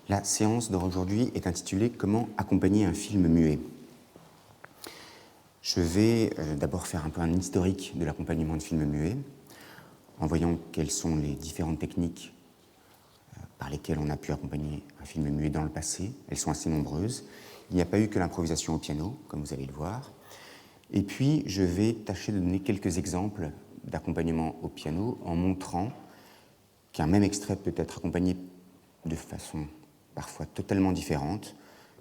La séance d'aujourd'hui est intitulée « Comment accompagner un film muet ». Je vais d'abord faire un peu un historique de l'accompagnement de films muets, en voyant quelles sont les différentes techniques par lesquelles on a pu accompagner un film muet dans le passé. Elles sont assez nombreuses. Il n'y a pas eu que l'improvisation au piano, comme vous allez le voir. Et puis, je vais tâcher de donner quelques exemples d'accompagnement au piano en montrant qu'un même extrait peut être accompagné de façon parfois totalement différente,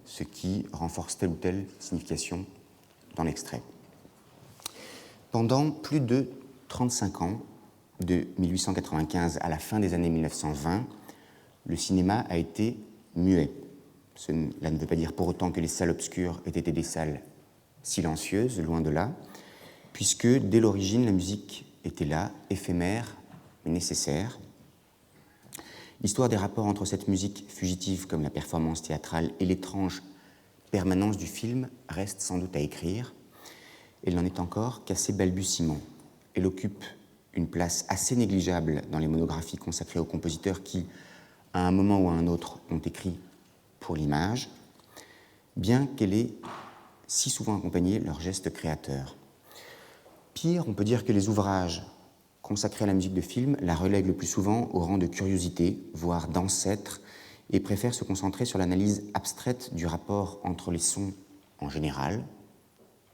ce qui renforce telle ou telle signification dans l'extrait. Pendant plus de 35 ans, de 1895 à la fin des années 1920, le cinéma a été muet. Cela ne veut pas dire pour autant que les salles obscures aient été des salles silencieuses, loin de là, puisque dès l'origine, la musique était là, éphémère, mais nécessaire. L'histoire des rapports entre cette musique fugitive comme la performance théâtrale et l'étrange permanence du film reste sans doute à écrire. Elle n'en est encore qu'à ses balbutiements. Elle occupe une place assez négligeable dans les monographies consacrées aux compositeurs qui, à un moment ou à un autre, ont écrit pour l'image, bien qu'elle ait si souvent accompagné leurs gestes créateurs. Pire, on peut dire que les ouvrages consacrés à la musique de film la relèguent le plus souvent au rang de curiosité, voire d'ancêtre, et préfèrent se concentrer sur l'analyse abstraite du rapport entre les sons en général,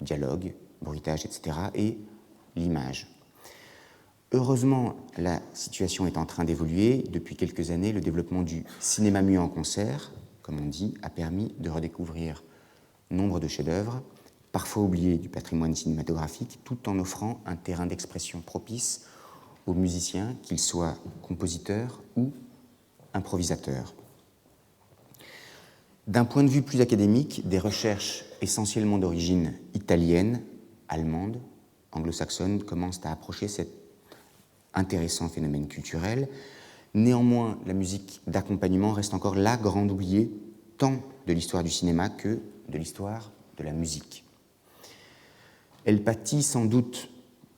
dialogue, bruitage, etc., et l'image. Heureusement, la situation est en train d'évoluer. Depuis quelques années, le développement du cinéma muet en concert, comme on dit, a permis de redécouvrir nombre de chefs-d'œuvre, parfois oubliés du patrimoine cinématographique, tout en offrant un terrain d'expression propice aux musiciens, qu'ils soient compositeurs ou improvisateurs. D'un point de vue plus académique, des recherches essentiellement d'origine italienne, allemande, anglo-saxonne commencent à approcher cet intéressant phénomène culturel. Néanmoins, la musique d'accompagnement reste encore la grande oubliée, tant de l'histoire du cinéma que de l'histoire de la musique. Elle pâtit sans doute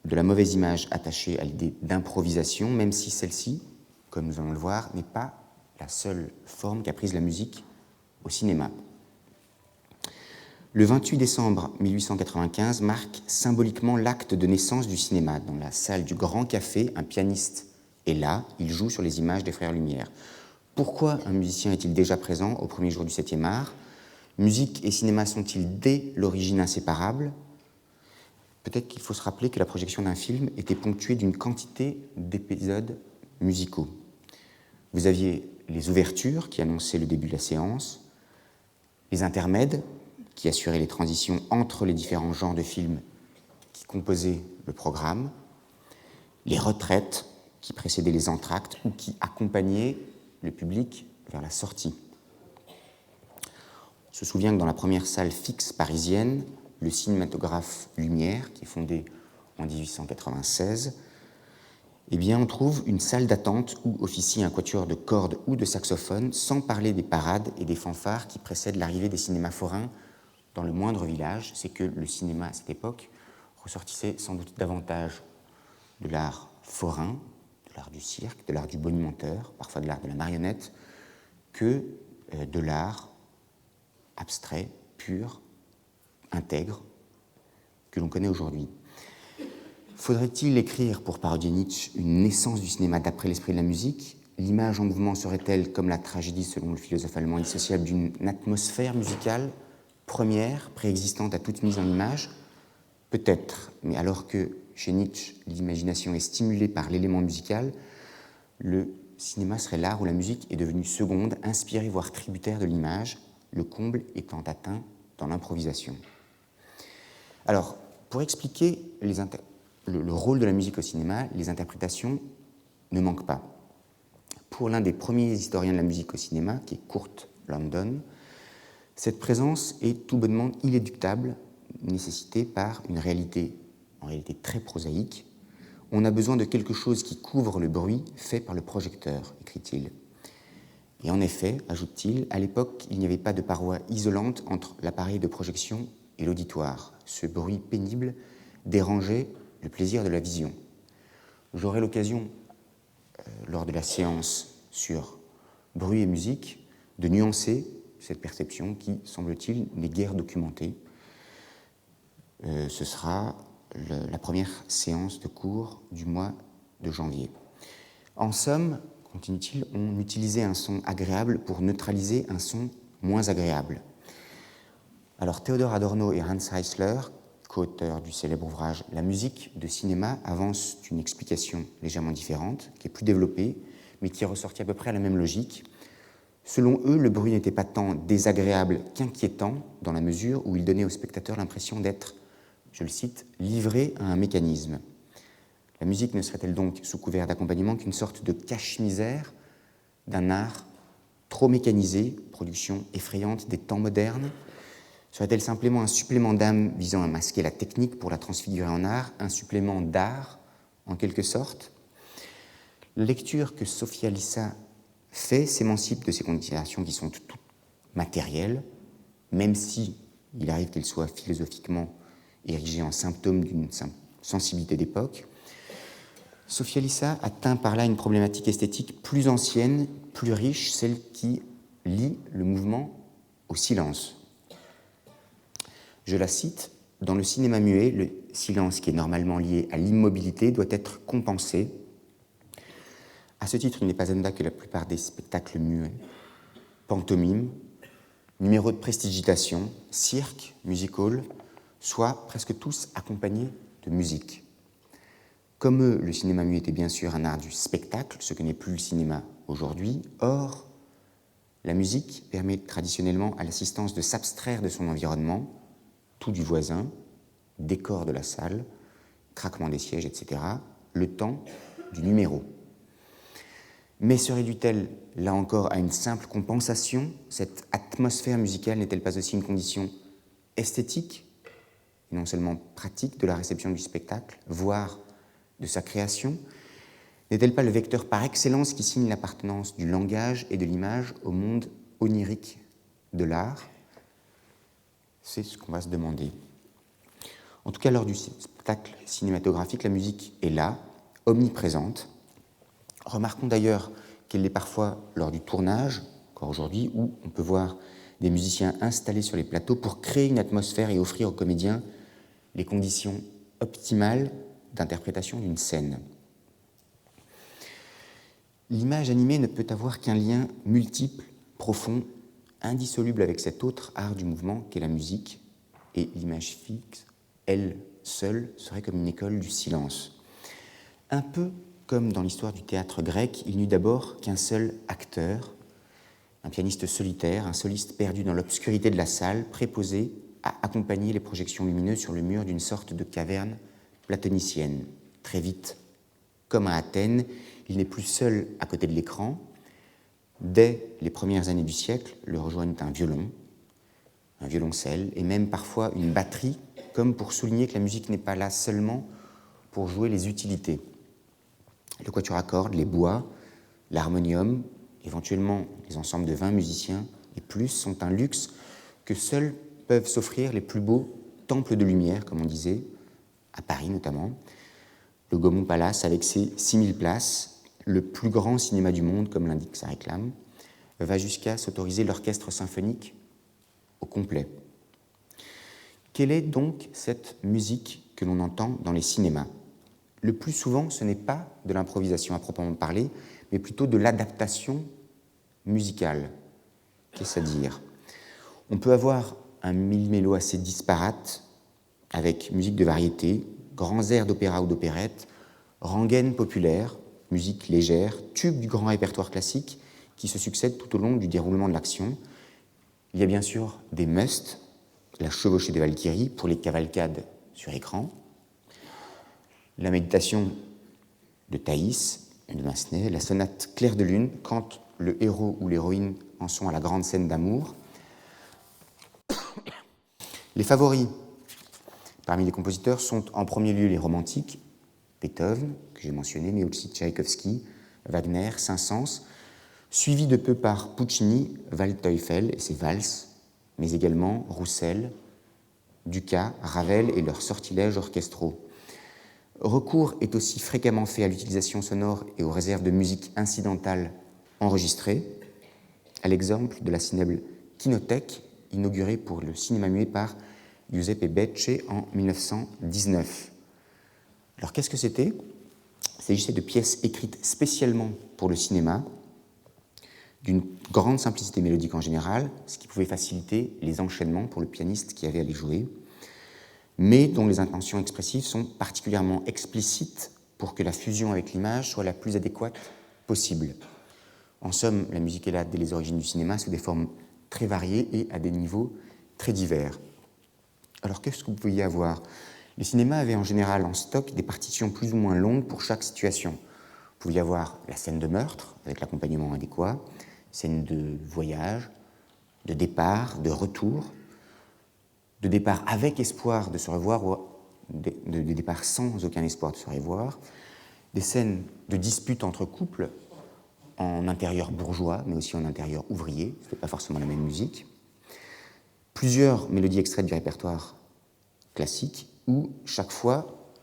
de la mauvaise image attachée à l'idée d'improvisation, même si celle-ci, comme nous allons le voir, n'est pas la seule forme qu'a prise la musique au cinéma. Le 28 décembre 1895 marque symboliquement l'acte de naissance du cinéma. Dans la salle du Grand Café, un pianiste est là, il joue sur les images des Frères Lumière. Pourquoi un musicien est-il déjà présent au premier jour du 7e art ? Musique et cinéma sont-ils dès l'origine inséparables ? Peut-être qu'il faut se rappeler que la projection d'un film était ponctuée d'une quantité d'épisodes musicaux. Vous aviez les ouvertures qui annonçaient le début de la séance, les intermèdes qui assuraient les transitions entre les différents genres de films qui composaient le programme, les retraites qui précédaient les entr'actes ou qui accompagnaient le public vers la sortie. On se souvient que dans la première salle fixe parisienne, le cinématographe Lumière, qui est fondé en 1896, eh bien, on trouve une salle d'attente où officie un quatuor de cordes ou de saxophones, sans parler des parades et des fanfares qui précèdent l'arrivée des cinémas forains dans le moindre village. C'est que le cinéma, à cette époque, ressortissait sans doute davantage de l'art forain, de l'art du cirque, de l'art du bonimenteur, parfois de l'art de la marionnette, que de l'art abstrait, pur, intègre, que l'on connaît aujourd'hui. Faudrait-il écrire, pour parodier Nietzsche, une naissance du cinéma d'après l'esprit de la musique ? L'image en mouvement serait-elle, comme la tragédie selon le philosophe allemand, indissociable d'une atmosphère musicale première, préexistante à toute mise en image ? Peut-être, mais alors que chez Nietzsche, l'imagination est stimulée par l'élément musical, le cinéma serait l'art où la musique est devenue seconde, inspirée voire tributaire de l'image, le comble étant atteint dans l'improvisation. Alors, pour expliquer le rôle de la musique au cinéma, les interprétations ne manquent pas. Pour l'un des premiers historiens de la musique au cinéma, qui est Kurt London, cette présence est tout bonnement inéluctable, nécessitée par une réalité, en réalité très prosaïque. On a besoin de quelque chose qui couvre le bruit fait par le projecteur, écrit-il. Et en effet, ajoute-t-il, à l'époque, il n'y avait pas de paroi isolante entre l'appareil de projection et l'auditoire. Ce bruit pénible dérangeait le plaisir de la vision. J'aurai l'occasion, lors de la séance sur bruit et musique, de nuancer cette perception qui, semble-t-il, n'est guère documentée. Ce sera la première séance de cours du mois de janvier. En somme, continue-t-il, on utilisait un son agréable pour neutraliser un son moins agréable. Alors Theodor Adorno et Hans Eisler, co-auteurs du célèbre ouvrage « La musique de cinéma », avancent une explication légèrement différente, qui est plus développée, mais qui est ressortie à peu près à la même logique. Selon eux, le bruit n'était pas tant désagréable qu'inquiétant, dans la mesure où il donnait au spectateur l'impression d'être, je le cite, « livré à un mécanisme ». La musique ne serait-elle donc, sous couvert d'accompagnement, qu'une sorte de cache-misère d'un art trop mécanisé, production effrayante des temps modernes? Serait-elle simplement un supplément d'âme visant à masquer la technique pour la transfigurer en art, un supplément d'art, en quelque sorte? La lecture que Sophia Lissa fait s'émancipe de ces considérations qui sont toutes matérielles, même si il arrive qu'elles soient philosophiquement érigées en symptômes d'une sensibilité d'époque. Sophia Lissa atteint par là une problématique esthétique plus ancienne, plus riche, celle qui lie le mouvement au silence. Je la cite, « Dans le cinéma muet, le silence qui est normalement lié à l'immobilité doit être compensé. À ce titre, il n'est pas anodin que la plupart des spectacles muets, pantomimes, numéros de prestidigitation, cirque, music-hall, soient presque tous accompagnés de musique. Comme eux, le cinéma muet était bien sûr un art du spectacle, ce que n'est plus le cinéma aujourd'hui. Or, la musique permet traditionnellement à l'assistance de s'abstraire de son environnement, tout du voisin, décor de la salle, craquement des sièges, etc., le temps du numéro. Mais se réduit-elle, là encore, à une simple compensation? Cette atmosphère musicale n'est-elle pas aussi une condition esthétique, et non seulement pratique, de la réception du spectacle, voire de sa création? N'est-elle pas le vecteur par excellence qui signe l'appartenance du langage et de l'image au monde onirique de l'art? C'est ce qu'on va se demander. En tout cas, lors du spectacle cinématographique, la musique est là, omniprésente. Remarquons d'ailleurs qu'elle l'est parfois lors du tournage, encore aujourd'hui, où on peut voir des musiciens installés sur les plateaux pour créer une atmosphère et offrir aux comédiens les conditions optimales d'interprétation d'une scène. L'image animée ne peut avoir qu'un lien multiple, profond, indissoluble avec cet autre art du mouvement qu'est la musique, et l'image fixe, elle seule, serait comme une école du silence. Un peu comme dans l'histoire du théâtre grec, il n'eut d'abord qu'un seul acteur, un pianiste solitaire, un soliste perdu dans l'obscurité de la salle, préposé à accompagner les projections lumineuses sur le mur d'une sorte de caverne platonicienne. Très vite, comme à Athènes, il n'est plus seul à côté de l'écran. Dès les premières années du siècle, le rejoignent un violon, un violoncelle et même parfois une batterie, comme pour souligner que la musique n'est pas là seulement pour jouer les utilités. Le quatuor à cordes, les bois, l'harmonium, éventuellement les ensembles de 20 musiciens et plus sont un luxe que seuls peuvent s'offrir les plus beaux temples de lumière, comme on disait, à Paris notamment. Le Gaumont Palace, avec ses 6000 places, le plus grand cinéma du monde, comme l'indique sa réclame, va jusqu'à s'autoriser l'orchestre symphonique au complet. Quelle est donc cette musique que l'on entend dans les cinémas? Le plus souvent, ce n'est pas de l'improvisation à proprement parler, mais plutôt de l'adaptation musicale. Qu'est-ce à dire? On peut avoir un millimélo assez disparate, avec musique de variété, grands airs d'opéra ou d'opérette, rengaines populaires, musique légère, tubes du grand répertoire classique qui se succèdent tout au long du déroulement de l'action. Il y a bien sûr des musts, la chevauchée des Valkyries pour les cavalcades sur écran, la méditation de Thaïs, de Massenet, la sonate Clair de lune quand le héros ou l'héroïne en sont à la grande scène d'amour. Les favoris parmi les compositeurs sont en premier lieu les romantiques, Beethoven, que j'ai mentionné, mais aussi Tchaïkovski, Wagner, Saint-Saëns, suivi de peu par Puccini, Waldteufel et ses valses, mais également Roussel, Dukas, Ravel et leurs sortilèges orchestraux. Recours est aussi fréquemment fait à l'utilisation sonore et aux réserves de musique incidentale enregistrées. à l'exemple de la célèbre Kinothèque, inaugurée pour le cinéma muet par Giuseppe Becce en 1919. Alors qu'est-ce que c'était ? Il s'agissait de pièces écrites spécialement pour le cinéma, d'une grande simplicité mélodique en général, ce qui pouvait faciliter les enchaînements pour le pianiste qui avait à les jouer, mais dont les intentions expressives sont particulièrement explicites pour que la fusion avec l'image soit la plus adéquate possible. En somme, la musique est là dès les origines du cinéma sous des formes très variées et à des niveaux très divers. Alors qu'est-ce que vous pouviez avoir ? Les cinémas avaient en général en stock des partitions plus ou moins longues pour chaque situation. Vous pouviez avoir la scène de meurtre avec l'accompagnement adéquat, scène de voyage, de départ, de retour, de départ avec espoir de se revoir ou de départ sans aucun espoir de se revoir, des scènes de dispute entre couples en intérieur bourgeois, mais aussi en intérieur ouvrier, ce n'est pas forcément la même musique, plusieurs mélodies extraites du répertoire classique, où chaque fois,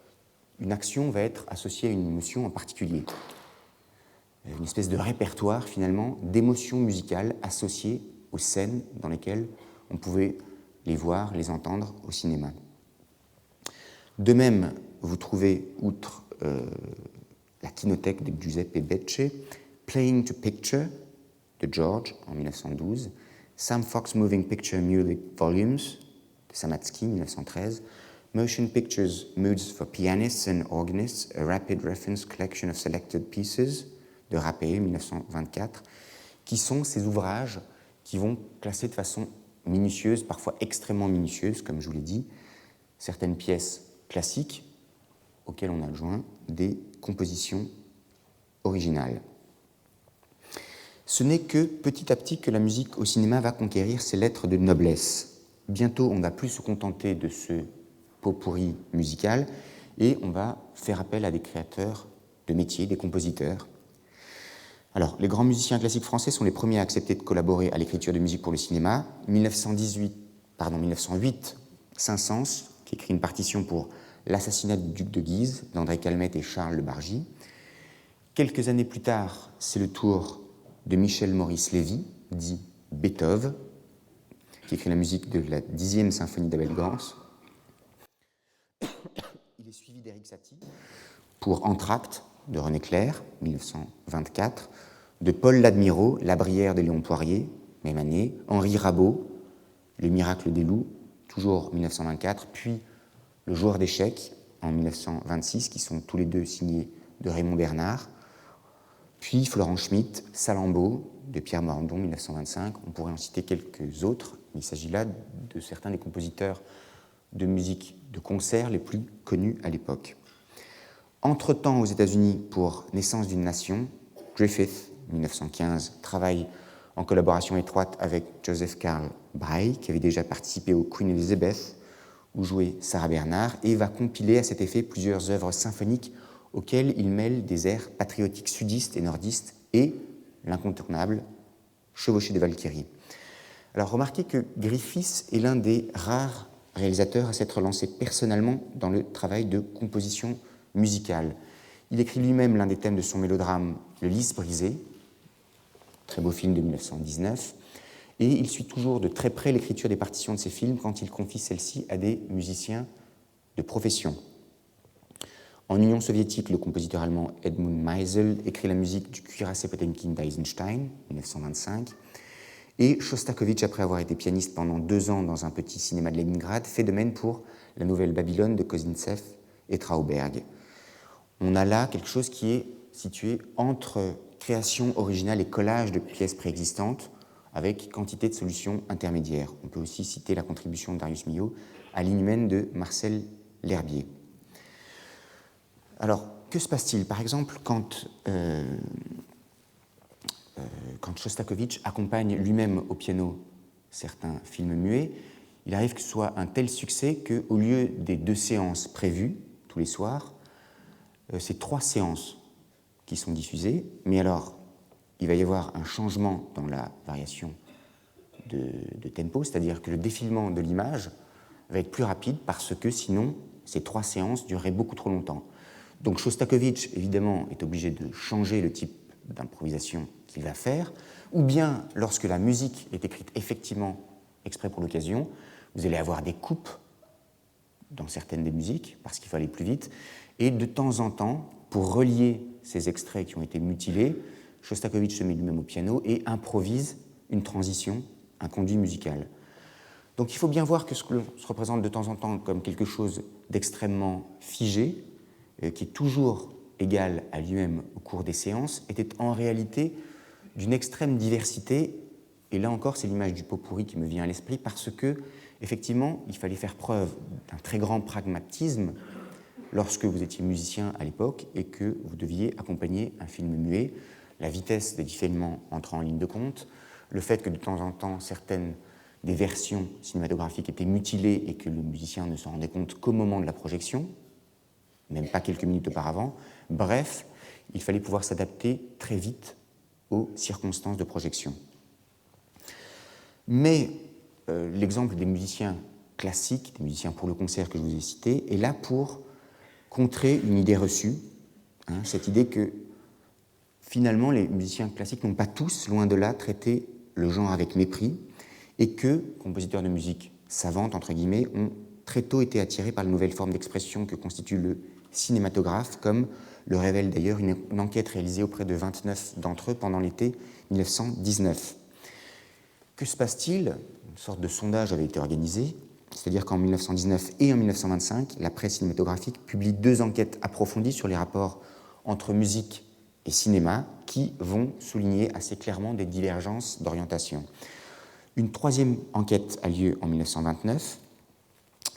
une action va être associée à une émotion en particulier. Une espèce de répertoire, finalement, d'émotions musicales associées aux scènes dans lesquelles on pouvait les voir, les entendre au cinéma. De même, vous trouvez, outre la Kinothèque de Giuseppe Becce, Playing to Picture de George en 1912, Sam Fox Moving Picture Music Volumes de Samatsky 1913, Motion Pictures Moods for Pianists and Organists, a Rapid Reference Collection of Selected Pieces de Rappé 1924, qui sont ces ouvrages qui vont classer de façon minutieuse, parfois extrêmement minutieuse, comme je vous l'ai dit, certaines pièces classiques auxquelles on adjoint des compositions originales. Ce n'est que petit à petit que la musique au cinéma va conquérir ses lettres de noblesse. Bientôt, on ne va plus se contenter de ce pot-pourri musical et on va faire appel à des créateurs de métier, des compositeurs. Alors, les grands musiciens classiques français sont les premiers à accepter de collaborer à l'écriture de musique pour le cinéma. 1908, Saint-Saëns, qui écrit une partition pour L'assassinat du duc de Guise d'André Calmette et Charles Le Bargy. Quelques années plus tard, c'est le tour de Michel Maurice Lévy, dit Beethoven, qui écrit la musique de la 10e symphonie d'Abel Gans. Il est suivi d'Éric Satie pour Entr'acte de René Clair, 1924, de Paul Ladmirault, La Brière de Léon Poirier, même année, Henri Rabault, Le Miracle des loups, toujours 1924, puis Le Joueur d'échecs en 1926, qui sont tous les deux signés de Raymond Bernard, puis Florent Schmitt, Salammbô de Pierre Morandon, 1925. On pourrait en citer quelques autres, mais il s'agit là de certains des compositeurs de musique de concert les plus connus à l'époque. Entre-temps, aux États-Unis, pour Naissance d'une nation, Griffith, 1915, travaille en collaboration étroite avec Joseph Carl Bray, qui avait déjà participé au Queen Elizabeth, où jouait Sarah Bernhardt, et va compiler à cet effet plusieurs œuvres symphoniques auxquelles il mêle des airs patriotiques sudistes et nordistes et l'incontournable Chevauché des Valkyries. Alors remarquez que Griffith est l'un des rares réalisateurs à s'être lancé personnellement dans le travail de composition musicale. Il écrit lui-même l'un des thèmes de son mélodrame Le Lys brisé, très beau film de 1919, et il suit toujours de très près l'écriture des partitions de ses films quand il confie celles-ci à des musiciens de profession. En Union soviétique, le compositeur allemand Edmund Meisel écrit la musique du Cuirassé Potemkin d'Eisenstein, 1925, et Shostakovich, après avoir été pianiste pendant 2 ans dans un petit cinéma de Leningrad, fait de même pour la Nouvelle Babylone de Kozintsev et Trauberg. On a là quelque chose qui est situé entre création originale et collage de pièces préexistantes, avec quantité de solutions intermédiaires. On peut aussi citer la contribution de Darius Milhaud à l'Inhumaine de Marcel L'Herbier. Alors, que se passe-t-il ? Par exemple, quand Shostakovich accompagne lui-même au piano certains films muets, il arrive que ce soit un tel succès qu'au lieu des 2 séances prévues tous les soirs, c'est 3 séances qui sont diffusées, mais alors il va y avoir un changement dans la variation de tempo, c'est-à-dire que le défilement de l'image va être plus rapide parce que sinon ces 3 séances dureraient beaucoup trop longtemps. Donc Shostakovich, évidemment, est obligé de changer le type d'improvisation qu'il va faire, ou bien lorsque la musique est écrite effectivement exprès pour l'occasion, vous allez avoir des coupes dans certaines des musiques, parce qu'il faut aller plus vite, et de temps en temps, pour relier ces extraits qui ont été mutilés, Shostakovich se met lui-même au piano et improvise une transition, un conduit musical. Donc il faut bien voir que ce que l'on se représente de temps en temps comme quelque chose d'extrêmement figé, qui est toujours égal à lui-même au cours des séances, était en réalité d'une extrême diversité. Et là encore, c'est l'image du pot pourri qui me vient à l'esprit, parce que, effectivement, il fallait faire preuve d'un très grand pragmatisme lorsque vous étiez musicien à l'époque et que vous deviez accompagner un film muet. La vitesse des défilements entrant en ligne de compte, le fait que de temps en temps, certaines des versions cinématographiques étaient mutilées et que le musicien ne s'en rendait compte qu'au moment de la projection, même pas quelques minutes auparavant. Bref, il fallait pouvoir s'adapter très vite aux circonstances de projection. Mais l'exemple des musiciens classiques, des musiciens pour le concert que je vous ai cité, est là pour contrer une idée reçue, cette idée que finalement les musiciens classiques n'ont pas tous, loin de là, traité le genre avec mépris, et que compositeurs de musique savante, entre guillemets, ont très tôt été attirés par la nouvelle forme d'expression que constitue le cinématographe, comme le révèle d'ailleurs une enquête réalisée auprès de 29 d'entre eux pendant l'été 1919. Que se passe-t-il? Une sorte de sondage avait été organisé, c'est-à-dire qu'en 1919 et en 1925, la presse cinématographique publie 2 enquêtes approfondies sur les rapports entre musique et cinéma qui vont souligner assez clairement des divergences d'orientation. Une 3e enquête a lieu en 1929.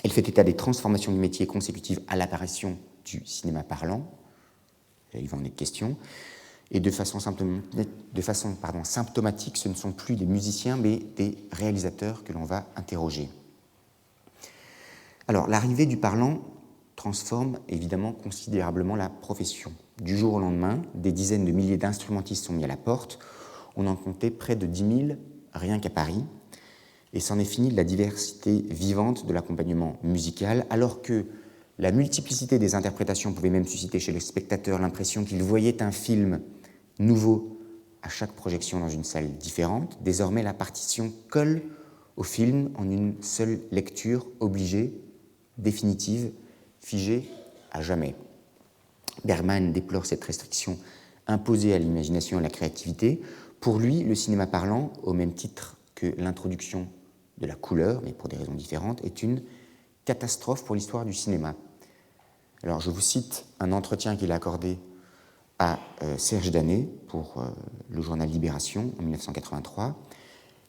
Elle fait état des transformations du métier consécutives à l'apparition du cinéma parlant. Il va en être question. Et de façon symptomatique, ce ne sont plus des musiciens, mais des réalisateurs que l'on va interroger. Alors, l'arrivée du parlant transforme évidemment considérablement la profession. Du jour au lendemain, des dizaines de milliers d'instrumentistes sont mis à la porte. On en comptait près de 10 000 rien qu'à Paris. Et c'en est fini de la diversité vivante de l'accompagnement musical, alors que la multiplicité des interprétations pouvait même susciter chez les spectateurs l'impression qu'ils voyaient un film nouveau à chaque projection dans une salle différente. Désormais, la partition colle au film en une seule lecture obligée, définitive, figée à jamais. Bergman déplore cette restriction imposée à l'imagination et à la créativité. Pour lui, le cinéma parlant, au même titre que l'introduction de la couleur, mais pour des raisons différentes, est une catastrophe pour l'histoire du cinéma. Alors, je vous cite un entretien qu'il a accordé à Serge Danet pour le journal Libération en 1983.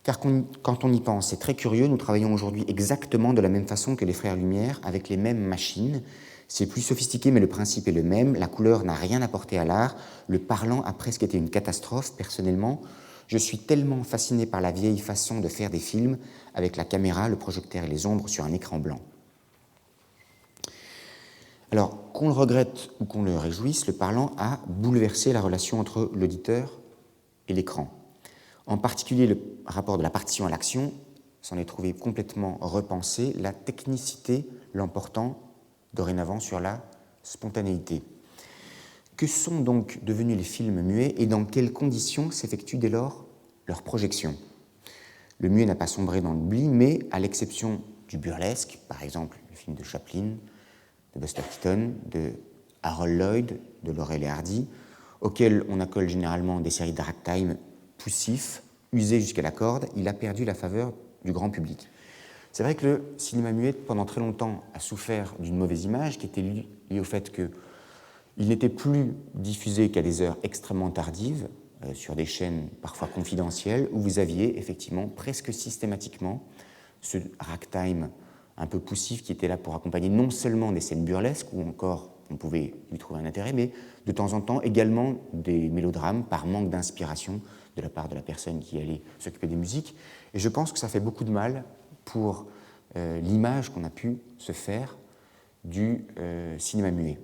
Car quand on y pense, c'est très curieux, nous travaillons aujourd'hui exactement de la même façon que les frères Lumière, avec les mêmes machines. C'est plus sophistiqué, mais le principe est le même. La couleur n'a rien apporté à l'art. Le parlant a presque été une catastrophe. Personnellement, je suis tellement fasciné par la vieille façon de faire des films, avec la caméra, le projecteur et les ombres sur un écran blanc. Alors, qu'on le regrette ou qu'on le réjouisse, le parlant a bouleversé la relation entre l'auditeur et l'écran. En particulier, le rapport de la partition à l'action s'en est trouvé complètement repensé, la technicité l'emportant dorénavant sur la spontanéité. Que sont donc devenus les films muets et dans quelles conditions s'effectue dès lors leur projection? Le muet n'a pas sombré dans l'oubli, mais à l'exception du burlesque, par exemple le film de Chaplin, de Buster Keaton, de Harold Lloyd, de Laurel et Hardy, auquel on accole généralement des séries de ragtime poussifs, usés jusqu'à la corde, il a perdu la faveur du grand public. C'est vrai que le cinéma muet, pendant très longtemps, a souffert d'une mauvaise image qui était liée au fait qu'il n'était plus diffusé qu'à des heures extrêmement tardives, sur des chaînes parfois confidentielles, où vous aviez effectivement presque systématiquement ce ragtime un peu poussif qui était là pour accompagner non seulement des scènes burlesques, où encore on pouvait lui trouver un intérêt, mais de temps en temps également des mélodrames par manque d'inspiration de la part de la personne qui allait s'occuper des musiques. Et je pense que ça fait beaucoup de mal pour l'image qu'on a pu se faire du cinéma muet.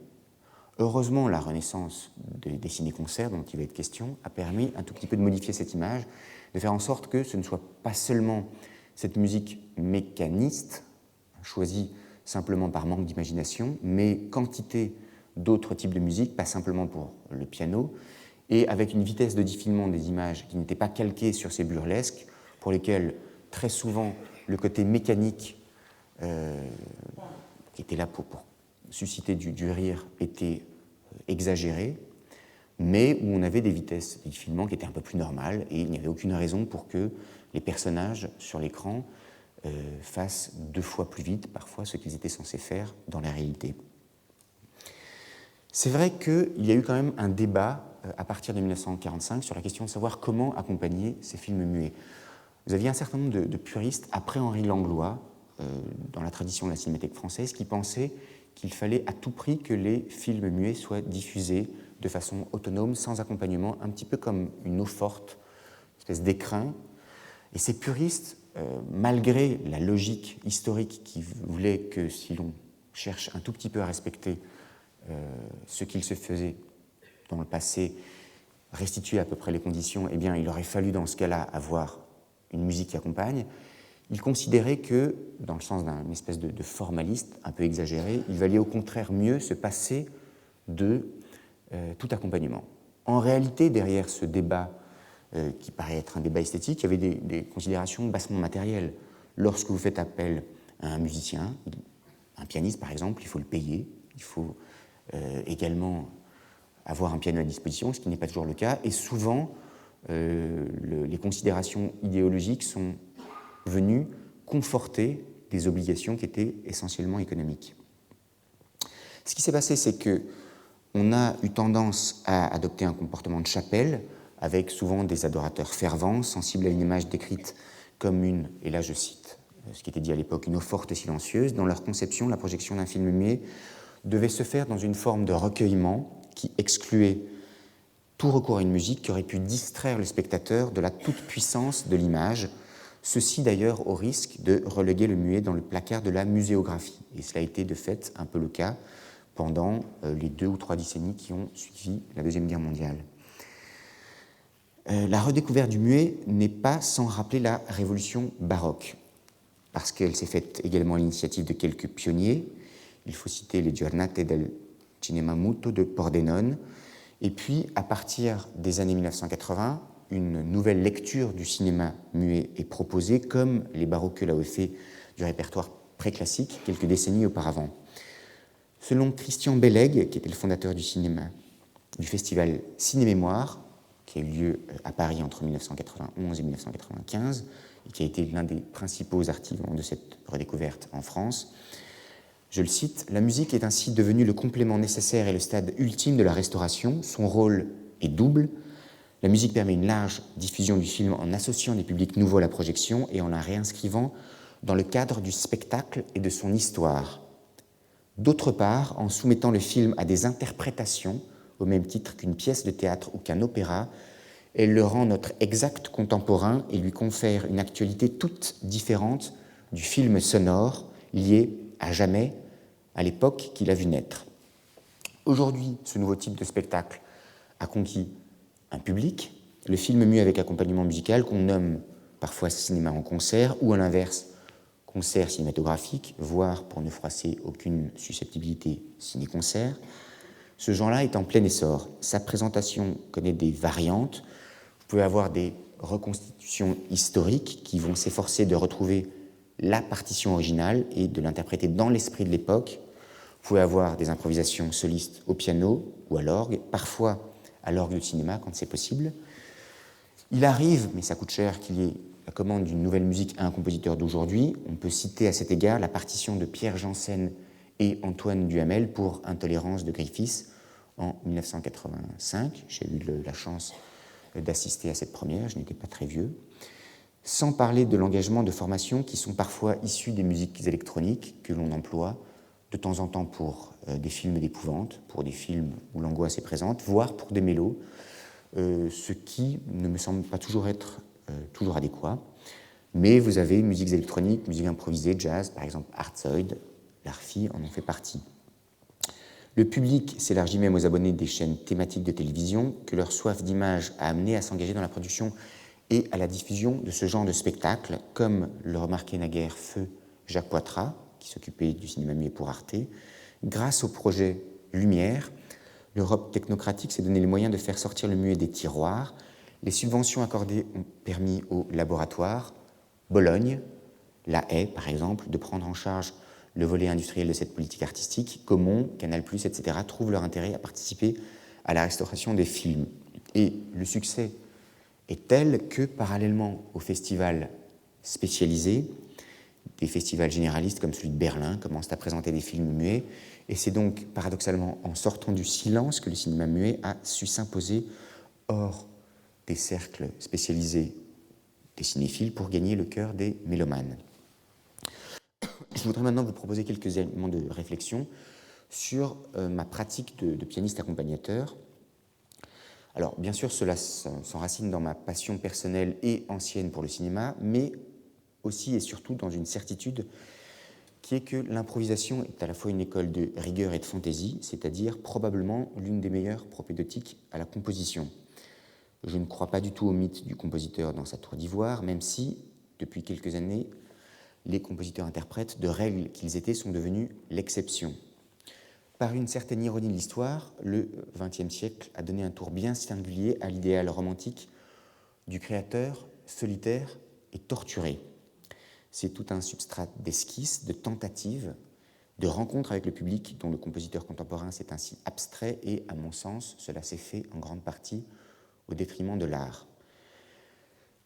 Heureusement, la renaissance des ciné-concerts dont il va être question a permis un tout petit peu de modifier cette image, de faire en sorte que ce ne soit pas seulement cette musique mécaniste, choisie simplement par manque d'imagination, mais quantité d'autres types de musique, pas simplement pour le piano, et avec une vitesse de défilement des images qui n'était pas calquée sur ces burlesques, pour lesquels très souvent le côté mécanique qui était là pour susciter du rire était exagéré, mais où on avait des vitesses de défilement qui étaient un peu plus normales, et il n'y avait aucune raison pour que les personnages sur l'écran fassent 2 fois plus vite parfois ce qu'ils étaient censés faire dans la réalité. C'est vrai qu'il y a eu quand même un débat à partir de 1945 sur la question de savoir comment accompagner ces films muets. Vous aviez un certain nombre de puristes, après Henri Langlois, dans la tradition de la cinémathèque française, qui pensaient qu'il fallait à tout prix que les films muets soient diffusés de façon autonome, sans accompagnement, un petit peu comme une eau forte, une espèce d'écrin. Et ces puristes, malgré la logique historique qui voulait que si l'on cherche un tout petit peu à respecter ce qu'il se faisait dans le passé, restituer à peu près les conditions, eh bien, il aurait fallu dans ce cas-là avoir une musique qui accompagne. Il considérait que, dans le sens d'un espèce de formaliste un peu exagéré, il valait au contraire mieux se passer de tout accompagnement. En réalité, derrière ce débat, qui paraît être un débat esthétique, il y avait des considérations bassement matérielles. Lorsque vous faites appel à un musicien, un pianiste par exemple, il faut le payer, il faut également avoir un piano à disposition, ce qui n'est pas toujours le cas, et souvent les considérations idéologiques sont venues conforter des obligations qui étaient essentiellement économiques. Ce qui s'est passé, c'est qu'on a eu tendance à adopter un comportement de chapelle, avec souvent des adorateurs fervents, sensibles à une image décrite comme une, et là je cite ce qui était dit à l'époque, une eau forte et silencieuse. Dans leur conception, la projection d'un film muet devait se faire dans une forme de recueillement qui excluait tout recours à une musique qui aurait pu distraire le spectateur de la toute-puissance de l'image, ceci d'ailleurs au risque de reléguer le muet dans le placard de la muséographie. Et cela a été de fait un peu le cas pendant les 2 ou 3 décennies qui ont suivi la Deuxième Guerre mondiale. La redécouverte du muet n'est pas sans rappeler la révolution baroque, parce qu'elle s'est faite également à l'initiative de quelques pionniers. Il faut citer les Giornate del Cinema Muto de Pordenone. Et puis, à partir des années 1980, une nouvelle lecture du cinéma muet est proposée, comme les baroques l'avaient fait du répertoire préclassique quelques décennies auparavant. Selon Christian Bellègue, qui était le fondateur du cinéma, du festival Ciné-Mémoire, qui a eu lieu à Paris entre 1991 et 1995, et qui a été l'un des principaux artisans de cette redécouverte en France, je le cite, « La musique est ainsi devenue le complément nécessaire et le stade ultime de la restauration. Son rôle est double. La musique permet une large diffusion du film en associant des publics nouveaux à la projection et en la réinscrivant dans le cadre du spectacle et de son histoire. D'autre part, en soumettant le film à des interprétations, au même titre qu'une pièce de théâtre ou qu'un opéra, elle le rend notre exact contemporain et lui confère une actualité toute différente du film sonore, lié à jamais à l'époque qu'il a vu naître. » Aujourd'hui, ce nouveau type de spectacle a conquis un public, le film muet avec accompagnement musical qu'on nomme parfois cinéma en concert ou à l'inverse concert cinématographique, voire pour ne froisser aucune susceptibilité ciné-concert. Ce genre-là est en plein essor. Sa présentation connaît des variantes. Vous pouvez avoir des reconstitutions historiques qui vont s'efforcer de retrouver la partition originale et de l'interpréter dans l'esprit de l'époque. Vous pouvez avoir des improvisations solistes au piano ou à l'orgue, parfois à l'orgue de cinéma quand c'est possible. Il arrive, mais ça coûte cher, qu'il y ait la commande d'une nouvelle musique à un compositeur d'aujourd'hui. On peut citer à cet égard la partition de Pierre Janssen et Antoine Duhamel pour Intolérance de Griffiths en 1985. J'ai eu la chance d'assister à cette première, je n'étais pas très vieux. Sans parler de l'engagement de formations qui sont parfois issues des musiques électroniques que l'on emploie de temps en temps pour des films d'épouvante, pour des films où l'angoisse est présente, voire pour des mélos, ce qui ne me semble pas toujours être toujours adéquat. Mais vous avez musiques électroniques, musique improvisée, jazz, par exemple Artzoid, l'ARFI en fait partie. Le public s'élargit même aux abonnés des chaînes thématiques de télévision que leur soif d'image a amené à s'engager dans la production et à la diffusion de ce genre de spectacle, comme le remarquait naguère feu Jacques Poitras, qui s'occupait du cinéma muet pour Arte, grâce au projet Lumière, L'Europe technocratique s'est donné les moyens de faire sortir le muet des tiroirs. Les subventions accordées ont permis aux laboratoires, Bologne, La Haye par exemple, de prendre en charge le volet industriel de cette politique artistique. Gaumont, Canal+, etc. trouvent leur intérêt à participer à la restauration des films. Et le succès est tel que, parallèlement aux festivals spécialisés, des festivals généralistes comme celui de Berlin commencent à présenter des films muets, et c'est donc paradoxalement en sortant du silence que le cinéma muet a su s'imposer hors des cercles spécialisés des cinéphiles pour gagner le cœur des mélomanes. Je voudrais maintenant vous proposer quelques éléments de réflexion sur ma pratique de pianiste accompagnateur. Alors, bien sûr, cela s'enracine dans ma passion personnelle et ancienne pour le cinéma, mais aussi et surtout dans une certitude qui est que l'improvisation est à la fois une école de rigueur et de fantaisie, c'est-à-dire probablement l'une des meilleures propédeutiques à la composition. Je ne crois pas du tout au mythe du compositeur dans sa tour d'ivoire, même si, depuis quelques années, les compositeurs-interprètes, de règles qu'ils étaient, sont devenus l'exception. Par une certaine ironie de l'histoire, le XXe siècle a donné un tour bien singulier à l'idéal romantique du créateur solitaire et torturé. C'est tout un substrat d'esquisse, de tentative, de rencontre avec le public dont le compositeur contemporain s'est ainsi abstrait et, à mon sens, cela s'est fait en grande partie au détriment de l'art.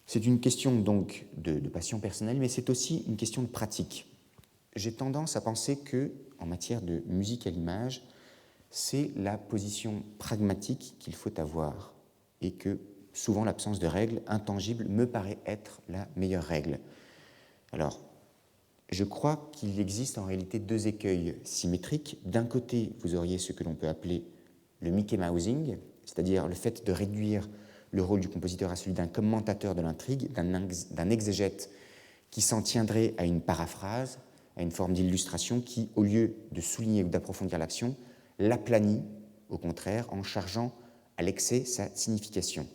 C'est une question donc de passion personnelle, mais c'est aussi une question de pratique. J'ai tendance à penser que, en matière de musique à l'image, c'est la position pragmatique qu'il faut avoir et que souvent l'absence de règles intangibles me paraît être la meilleure règle. Alors, je crois qu'il existe en réalité deux écueils symétriques. D'un côté, vous auriez ce que l'on peut appeler le Mickey Mousing, c'est-à-dire le fait de réduire le rôle du compositeur à celui d'un commentateur de l'intrigue, d'un exégète qui s'en tiendrait à une paraphrase, à une forme d'illustration qui, au lieu de souligner ou d'approfondir l'action, l'aplanit, au contraire, en chargeant à l'excès sa signification.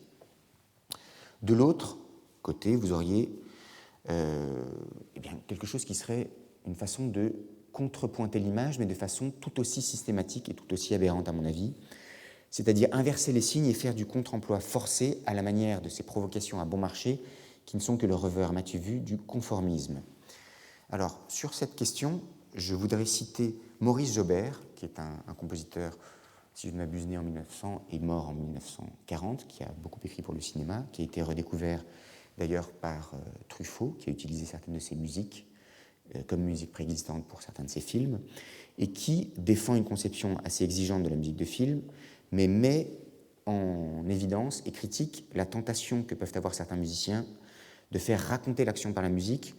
De l'autre côté, vous auriez quelque chose qui serait une façon de contrepointer l'image, mais de façon tout aussi systématique et tout aussi aberrante, à mon avis, c'est-à-dire inverser les signes et faire du contre-emploi forcé à la manière de ces provocations à bon marché qui ne sont que le revers, m'as-tu vu, du conformisme. Alors, sur cette question, je voudrais citer Maurice Jaubert, qui est un compositeur, si je ne m'abuse, né en 1900 et mort en 1940, qui a beaucoup écrit pour le cinéma, qui a été redécouvert d'ailleurs par Truffaut, qui a utilisé certaines de ses musiques comme musique préexistante pour certains de ses films, et qui défend une conception assez exigeante de la musique de film, mais met en évidence et critique la tentation que peuvent avoir certains musiciens de faire raconter l'action par la musique,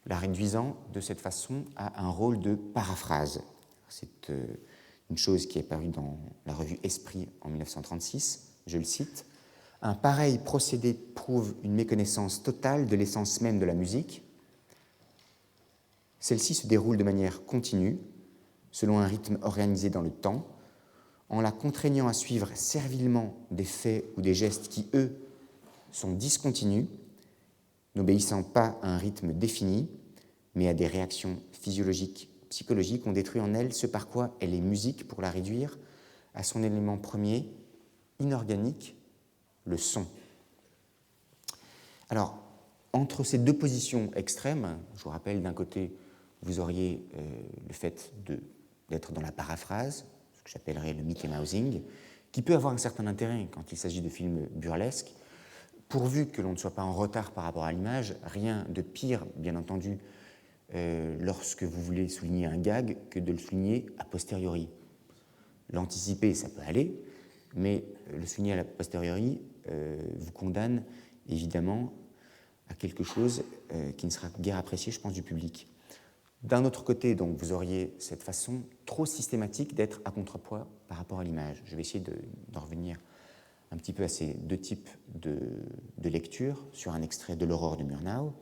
la réduisant de cette façon à un rôle de paraphrase. C'est une chose qui est parue dans la revue Esprit en 1936, je le cite. « Un pareil procédé prouve une méconnaissance totale de l'essence même de la musique. Celle-ci se déroule de manière continue, selon un rythme organisé dans le temps, en la contraignant à suivre servilement des faits ou des gestes qui, eux, sont discontinus, n'obéissant pas à un rythme défini, mais à des réactions physiologiques, psychologiques, ont détruit en elle ce par quoi elle est musique pour la réduire à son élément premier, inorganique, le son. » Alors, entre ces deux positions extrêmes, je vous rappelle, d'un côté, vous auriez le fait d'être dans la paraphrase, ce que j'appellerais le Mickey Mousing, qui peut avoir un certain intérêt quand il s'agit de films burlesques, pourvu que l'on ne soit pas en retard par rapport à l'image. Rien de pire, bien entendu, lorsque vous voulez souligner un gag, que de le souligner a posteriori. L'anticiper, ça peut aller, mais le souligner a posteriori vous condamne évidemment à quelque chose qui ne sera guère apprécié, je pense, du public. D'un autre côté, donc, vous auriez cette façon trop systématique d'être à contrepoids par rapport à l'image. Je vais essayer d'en revenir un petit peu à ces deux types de lecture sur un extrait de l'Aurore de Murnau.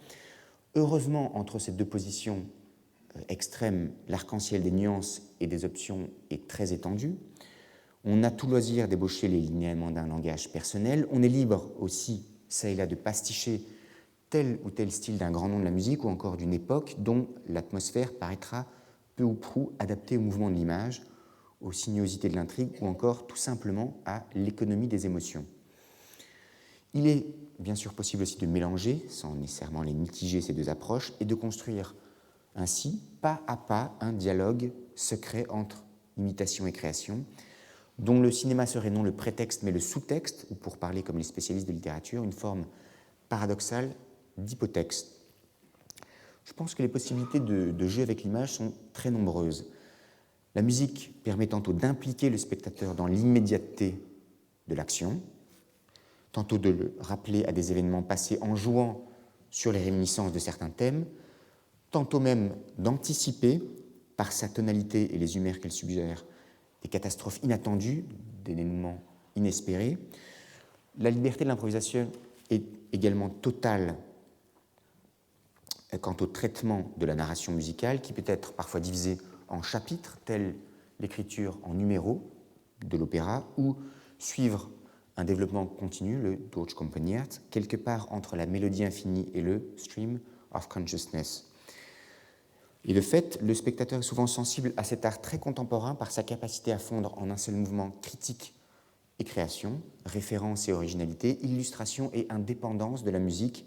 Heureusement, entre ces deux positions extrêmes, l'arc-en-ciel des nuances et des options est très étendu. On a tout loisir d'ébaucher les linéaments d'un langage personnel. On est libre aussi, ça et là, de pasticher tel ou tel style d'un grand nom de la musique ou encore d'une époque dont l'atmosphère paraîtra peu ou prou adaptée au mouvement de l'image, aux sinuosités de l'intrigue ou encore tout simplement à l'économie des émotions. Il est bien sûr possible aussi de mélanger, sans nécessairement les mitiger, ces deux approches, et de construire ainsi, pas à pas, un dialogue secret entre imitation et création, dont le cinéma serait non le prétexte mais le sous-texte, ou pour parler comme les spécialistes de littérature, une forme paradoxale d'hypotexte. Je pense que les possibilités de jeu avec l'image sont très nombreuses. La musique permet tantôt d'impliquer le spectateur dans l'immédiateté de l'action, tantôt de le rappeler à des événements passés en jouant sur les réminiscences de certains thèmes, tantôt même d'anticiper, par sa tonalité et les humeurs qu'elle suggère, des catastrophes inattendues, des événements inespérés. La liberté de l'improvisation est également totale quant au traitement de la narration musicale, qui peut être parfois divisée en chapitres, tels l'écriture en numéros de l'opéra, ou suivre un développement continu, le Durchkomponiert, quelque part entre la mélodie infinie et le stream of consciousness. Et de fait, le spectateur est souvent sensible à cet art très contemporain par sa capacité à fondre en un seul mouvement critique et création, référence et originalité, illustration et indépendance de la musique,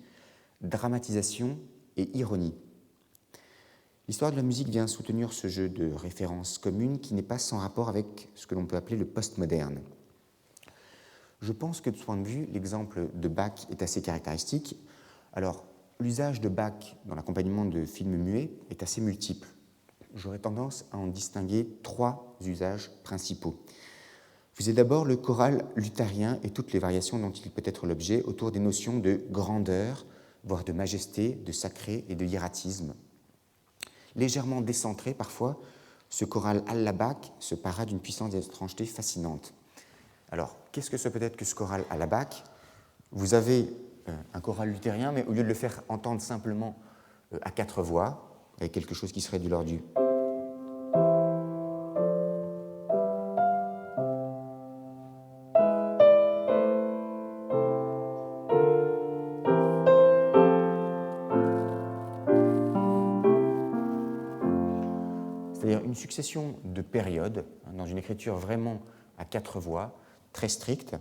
dramatisation et ironie. L'histoire de la musique vient soutenir ce jeu de références communes qui n'est pas sans rapport avec ce que l'on peut appeler le postmoderne. Je pense que de ce point de vue, l'exemple de Bach est assez caractéristique. Alors, l'usage de Bach dans l'accompagnement de films muets est assez multiple. J'aurais tendance à en distinguer 3 usages principaux. Vous avez d'abord le choral luthérien et toutes les variations dont il peut être l'objet autour des notions de grandeur, voire de majesté, de sacré et de hiératisme. Légèrement décentré parfois, ce choral à la Bach se para d'une puissance d'étrangeté fascinante. Alors, qu'est-ce que ce peut être que ce choral à la Bach? Vous avez un choral luthérien, mais au lieu de le faire entendre simplement à 4 voix, avec quelque chose qui serait du l'ordre du... C'est-à-dire une succession de périodes, dans une écriture vraiment à 4 voix, très stricte.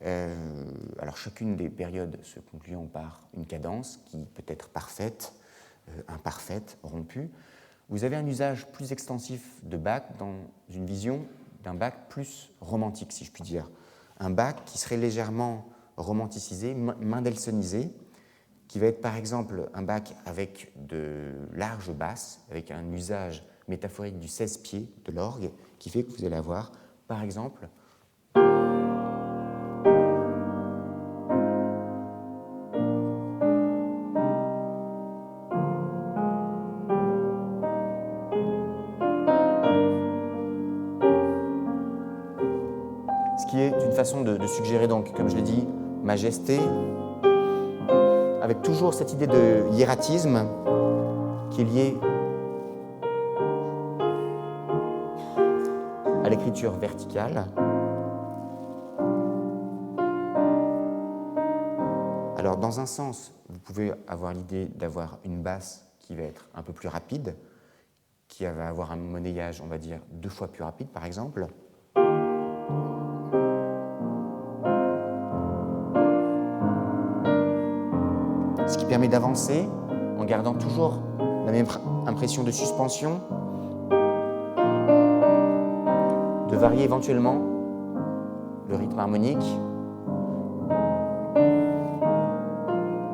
Alors chacune des périodes se concluant par une cadence qui peut être parfaite, imparfaite, rompue. Vous avez un usage plus extensif de Bach dans une vision d'un Bach plus romantique, si je puis dire. Un Bach qui serait légèrement romanticisé, mendelssohnisé, qui va être par exemple un Bach avec de larges basses, avec un usage métaphorique du 16 pieds de l'orgue, qui fait que vous allez avoir, par exemple, ce qui est une façon de suggérer, donc, comme je l'ai dit, majesté, avec toujours cette idée de hiératisme qui est liée à l'écriture verticale. Alors, dans un sens, vous pouvez avoir l'idée d'avoir une basse qui va être un peu plus rapide, qui va avoir un monnayage, on va dire, 2 fois plus rapide, par exemple. Ce qui permet d'avancer en gardant toujours la même impression de suspension, de varier éventuellement le rythme harmonique,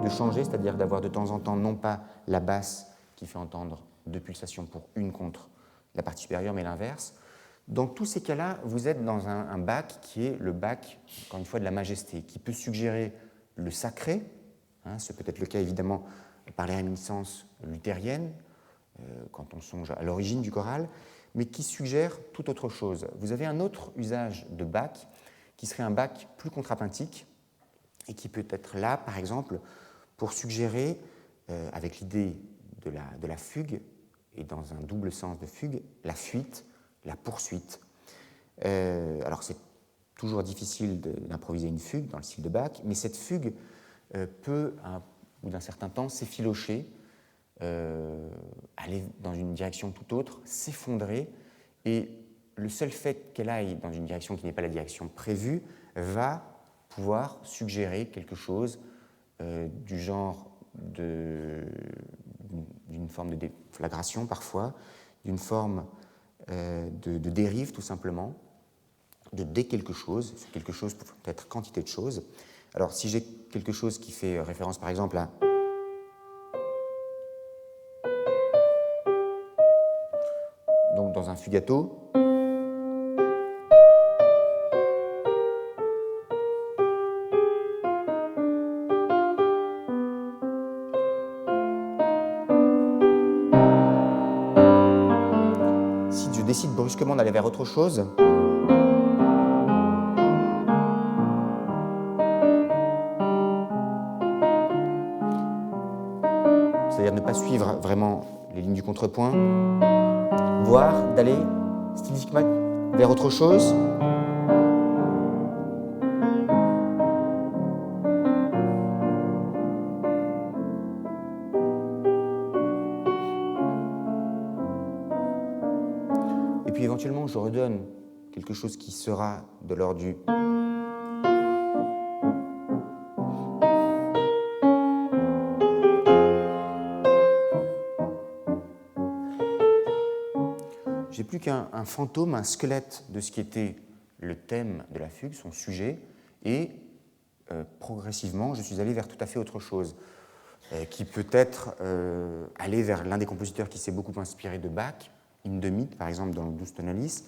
de changer, c'est-à-dire d'avoir de temps en temps non pas la basse qui fait entendre 2 pulsations pour une contre la partie supérieure, mais l'inverse. Dans tous ces cas-là, vous êtes dans un Bach qui est le Bach, encore une fois, de la majesté, qui peut suggérer le sacré, ce peut être le cas évidemment par les réminiscences luthériennes, quand on songe à l'origine du choral, mais qui suggère tout autre chose. Vous avez un autre usage de Bach qui serait un Bach plus contrapuntique et qui peut être là, par exemple, pour suggérer, avec l'idée de la fugue, et dans un double sens de fugue, la fuite, la poursuite. Alors c'est toujours difficile d'improviser une fugue dans le style de Bach, mais cette fugue peut, au bout d'un certain temps, s'effilocher, aller dans une direction tout autre, s'effondrer, et le seul fait qu'elle aille dans une direction qui n'est pas la direction prévue va pouvoir suggérer quelque chose du genre d'une forme de déflagration parfois, d'une forme de dérive tout simplement, de dé quelque chose. Quelque chose peut être quantité de choses. Alors si j'ai quelque chose qui fait référence par exemple à donc dans un fugato, si je décide brusquement d'aller vers autre chose, c'est-à-dire ne pas suivre vraiment les lignes du contrepoint, voire d'aller stylistiquement vers autre chose. Et puis éventuellement, je redonne quelque chose qui sera de l'ordre du... J'ai plus qu'un fantôme, un squelette de ce qui était le thème de la fugue, son sujet, et progressivement, je suis allé vers tout à fait autre chose, qui peut être aller vers l'un des compositeurs qui s'est beaucoup inspiré de Bach, Hindemith, par exemple, dans le 12 Tonalis,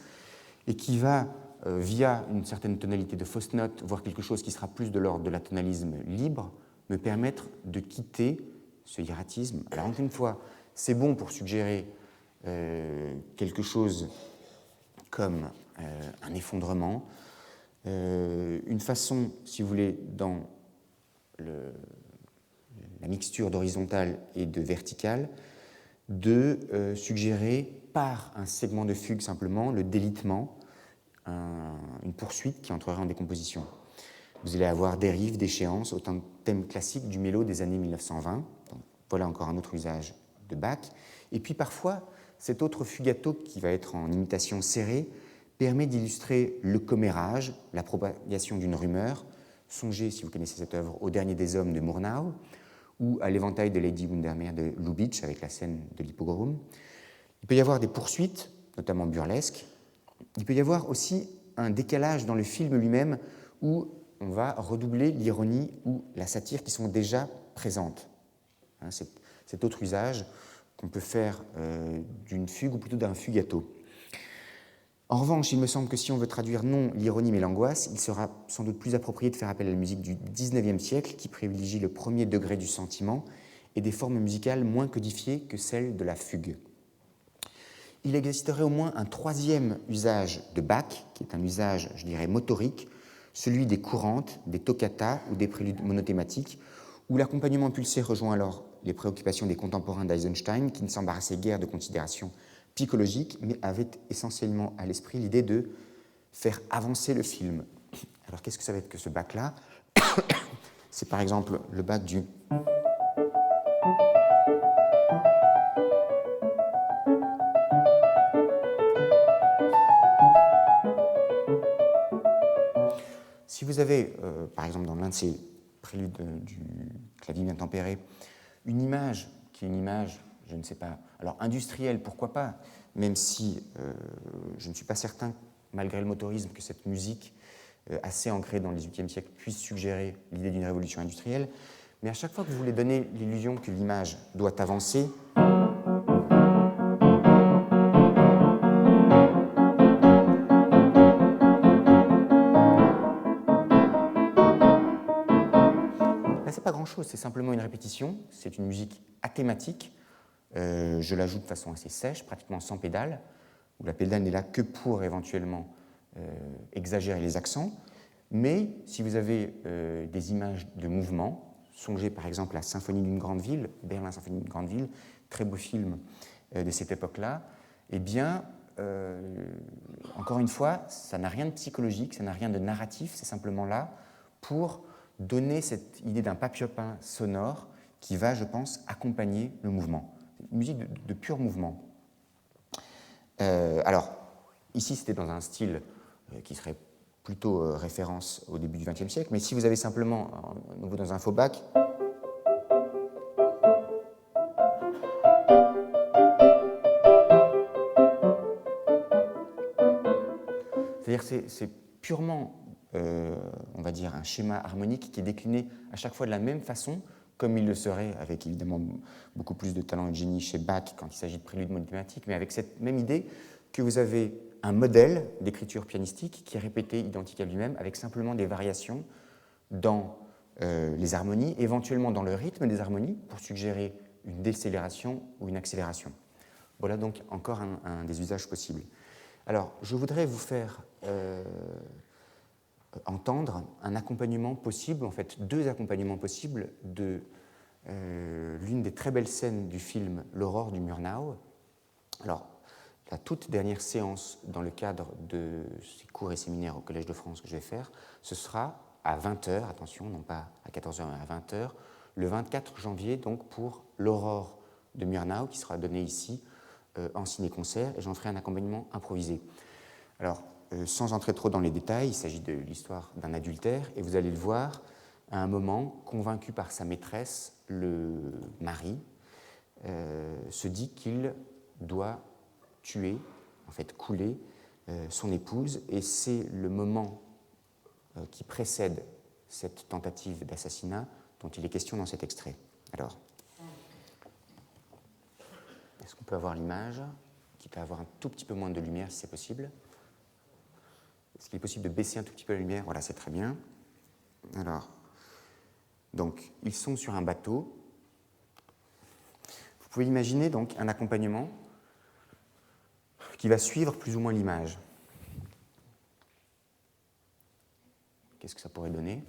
et qui va, via une certaine tonalité de fausse note, voir quelque chose qui sera plus de l'ordre de la tonalisme libre, me permettre de quitter ce hiératisme. Alors, encore une fois, c'est bon pour suggérer quelque chose comme un effondrement, une façon, si vous voulez, dans la mixture d'horizontale et de verticale, de suggérer par un segment de fugue simplement le délitement, une poursuite qui entrerait en décomposition. Vous allez avoir dérive, déchéance, autant de thèmes classiques du mélo des années 1920. Donc, voilà encore un autre usage de Bach. Et puis parfois, cet autre fugato qui va être en imitation serrée permet d'illustrer le commérage, la propagation d'une rumeur. Songez, si vous connaissez cette œuvre, au Dernier des Hommes de Murnau ou à L'éventail de Lady Windermere de Lubitsch avec la scène de l'hippogrome. Il peut y avoir des poursuites, notamment burlesques. Il peut y avoir aussi un décalage dans le film lui-même où on va redoubler l'ironie ou la satire qui sont déjà présentes. Cet autre usage qu'on peut faire d'une fugue ou plutôt d'un fugato. En revanche, il me semble que si on veut traduire non l'ironie mais l'angoisse, il sera sans doute plus approprié de faire appel à la musique du XIXe siècle qui privilégie le premier degré du sentiment et des formes musicales moins codifiées que celles de la fugue. Il existerait au moins un troisième usage de Bach, qui est un usage, je dirais, motorique, celui des courantes, des toccatas ou des préludes monothématiques, où l'accompagnement pulsé rejoint alors les préoccupations des contemporains d'Eisenstein, qui ne s'embarrassaient guère de considérations psychologiques, mais avaient essentiellement à l'esprit l'idée de faire avancer le film. Alors qu'est-ce que ça va être que ce Bach-là? C'est par exemple le Bach du... Si vous avez, par exemple, dans l'un de ces préludes du clavier bien tempéré, une image qui est une image, je ne sais pas, alors industrielle, pourquoi pas, même si je ne suis pas certain, malgré le motorisme, que cette musique assez ancrée dans le XVIIIe siècle puisse suggérer l'idée d'une révolution industrielle, mais à chaque fois que vous voulez donner l'illusion que l'image doit avancer, pas grand-chose, c'est simplement une répétition, c'est une musique athématique, je la joue de façon assez sèche, pratiquement sans pédale, où la pédale n'est là que pour éventuellement exagérer les accents, mais si vous avez des images de mouvement, songez par exemple à la Symphonie d'une grande ville, Berlin Symphonie d'une grande ville, très beau film de cette époque-là, eh bien, encore une fois, ça n'a rien de psychologique, ça n'a rien de narratif, c'est simplement là pour donner cette idée d'un papillopin sonore qui va, je pense, accompagner le mouvement. Une musique de pur mouvement. Alors, ici, c'était dans un style qui serait plutôt référence au début du XXe siècle, mais si vous avez simplement, à nouveau dans un faux bac, c'est-à-dire c'est purement, on va dire, un schéma harmonique qui est décliné à chaque fois de la même façon, comme il le serait avec évidemment beaucoup plus de talent et de génie chez Bach quand il s'agit de préludes mathématiques, mais avec cette même idée que vous avez un modèle d'écriture pianistique qui est répété, identique à lui-même, avec simplement des variations dans les harmonies, éventuellement dans le rythme des harmonies, pour suggérer une décélération ou une accélération. Voilà donc encore un des usages possibles. Alors, je voudrais vous faire entendre un accompagnement possible, en fait deux accompagnements possibles de l'une des très belles scènes du film L'Aurore du Murnau. Alors, la toute dernière séance dans le cadre de ces cours et séminaires au Collège de France que je vais faire, ce sera à 20h, attention, non pas à 14h mais à 20h, le 24 janvier, donc pour L'Aurore de Murnau, qui sera donné ici en ciné-concert, et j'en ferai un accompagnement improvisé. Alors, sans entrer trop dans les détails, il s'agit de l'histoire d'un adultère, et vous allez le voir, à un moment, convaincu par sa maîtresse, le mari se dit qu'il doit tuer, en fait couler, son épouse, et c'est le moment qui précède cette tentative d'assassinat dont il est question dans cet extrait. Alors, est-ce qu'on peut avoir l'image, qui peut avoir un tout petit peu moins de lumière si c'est possible? Est-ce qu'il est possible de baisser un tout petit peu la lumière? Voilà, c'est très bien. Alors, donc, ils sont sur un bateau. Vous pouvez imaginer donc un accompagnement qui va suivre plus ou moins l'image. Qu'est-ce que ça pourrait donner?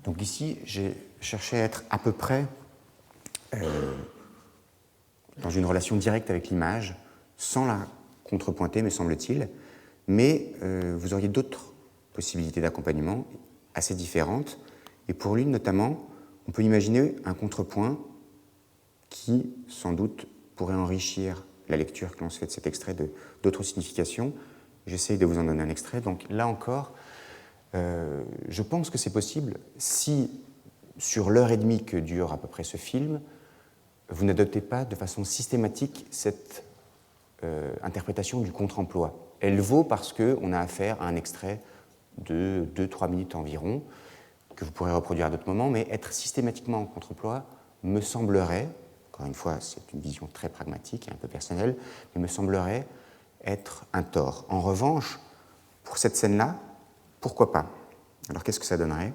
Donc ici, j'ai cherchait à être à peu près dans une relation directe avec l'image, sans la contrepointer, me semble-t-il, mais vous auriez d'autres possibilités d'accompagnement assez différentes, et pour lui notamment, on peut imaginer un contrepoint qui, sans doute, pourrait enrichir la lecture que l'on se fait de cet extrait d'autres significations. J'essaye de vous en donner un extrait. Donc là encore, je pense que c'est possible si, sur l'heure et demie que dure à peu près ce film, vous n'adoptez pas de façon systématique cette interprétation du contre-emploi. Elle vaut parce qu'on a affaire à un extrait de 2-3 minutes environ, que vous pourrez reproduire à d'autres moments, mais être systématiquement en contre-emploi me semblerait, encore une fois, c'est une vision très pragmatique et un peu personnelle, mais me semblerait être un tort. En revanche, pour cette scène-là, pourquoi pas? Alors qu'est-ce que ça donnerait?